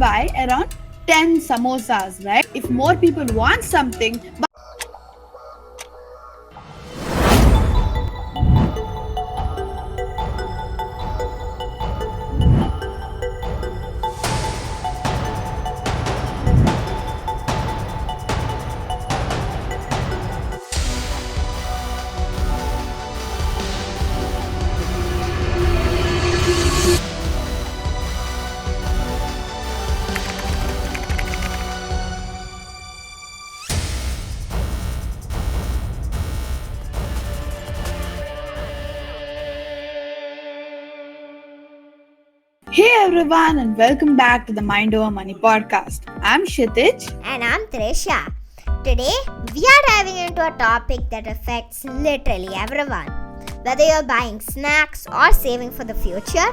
buy around 10 samosas, right? If more people want something, hey everyone, and welcome back to the Mind Over Money podcast. I'm Kshithij. And I'm Trisha. Today, we are diving into a topic that affects literally everyone. Whether you're buying snacks or saving for the future,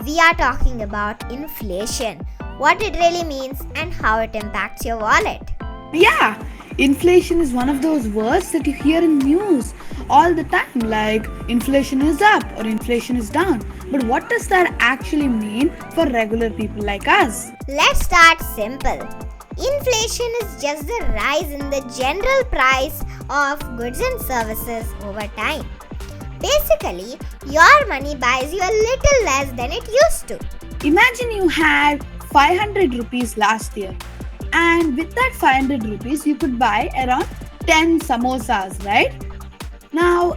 we are talking about inflation, what it really means, and how it impacts your wallet. Yeah, inflation is one of those words that you hear in news all the time, like inflation is up or inflation is down. But what does that actually mean for regular people like us? Let's start simple. Inflation is just the rise in the general price of goods and services over time. Basically, your money buys you a little less than it used to. Imagine you had 500 rupees last year, and with that 500 rupees, you could buy around 10 samosas, right? Now,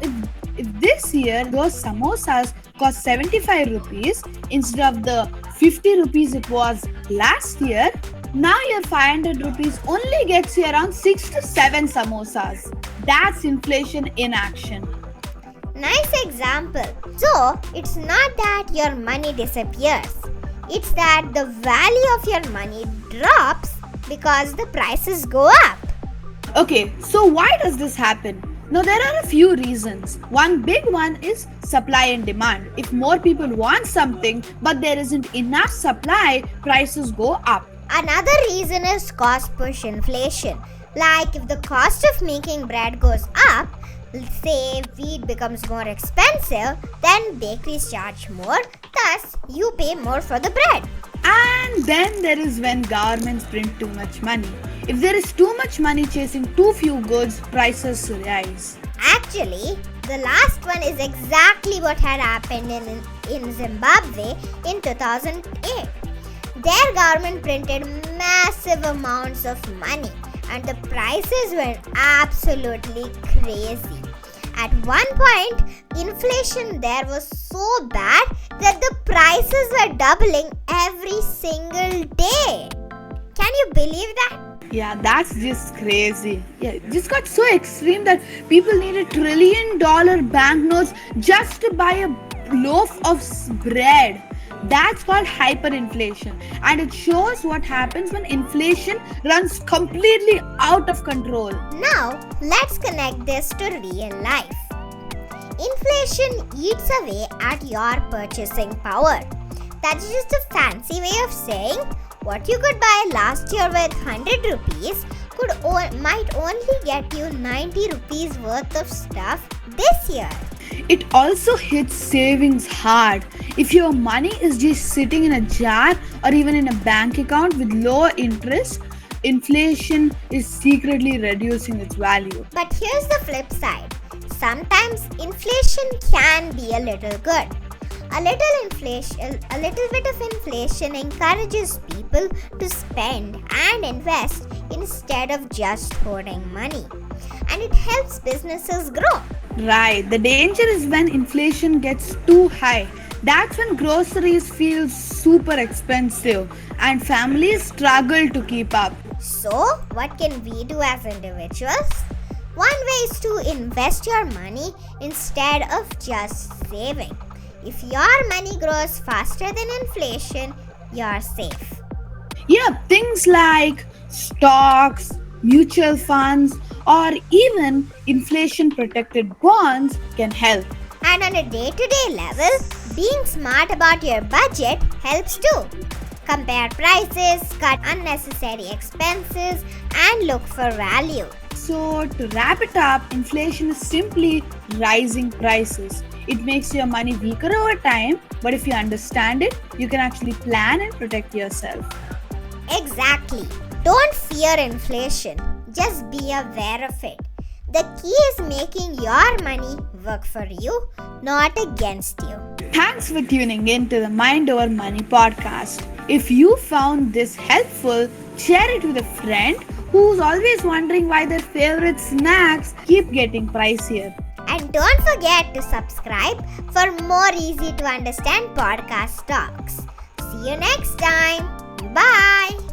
if this year those samosas cost 75 rupees instead of the 50 rupees it was last year, now your 500 rupees only gets you around 6 to 7 samosas. That's inflation in action. Nice example. So, it's not that your money disappears. It's that the value of your money drops because the prices go up. Okay, so why does this happen? Now, there are a few reasons. One big one is supply and demand. If more people want something but there isn't enough supply, prices go up. Another reason is cost push inflation. Like if the cost of making bread goes up, say wheat becomes more expensive, then bakeries charge more, thus you pay more for the bread. And then there is when governments print too much money. If there is too much money chasing too few goods, prices rise. Actually, the last one is exactly what had happened in Zimbabwe in 2008. Their government printed massive amounts of money and the prices went absolutely crazy. At one point, inflation there was so bad that the prices were doubling every single day. Can you believe that? Yeah, that's just crazy. Yeah, it just got so extreme that people needed $1 trillion banknotes just to buy a loaf of bread. That's called hyperinflation, and it shows what happens when inflation runs completely out of control. Now, let's connect this to real life. Inflation eats away at your purchasing power. That's just a fancy way of saying what you could buy last year with 100 rupees might only get you 90 rupees worth of stuff this year. It also hits savings hard. If your money is just sitting in a jar or even in a bank account with low interest, inflation is secretly reducing its value. But here's the flip side. Sometimes inflation can be a little good. A little bit of inflation encourages people to spend and invest instead of just hoarding money. And it helps businesses grow. Right, the danger is when inflation gets too high. That's when groceries feel super expensive and families struggle to keep up. So, what can we do as individuals? One way is to invest your money instead of just saving. If your money grows faster than inflation, you're safe. Yeah, things like stocks, mutual funds, or even inflation protected bonds can help. And on a day-to-day level, being smart about your budget helps too. Compare prices, cut unnecessary expenses, and look for value. So, to wrap it up, inflation is simply rising prices. It makes your money weaker over time, but if you understand it, you can actually plan and protect yourself. Exactly. Don't fear inflation. Just be aware of it. The key is making your money work for you, not against you. Thanks for tuning in to the Mind Over Money podcast. If you found this helpful, share it with a friend who's always wondering why their favorite snacks keep getting pricier. And don't forget to subscribe for more easy to understand podcast talks. See you next time. Bye.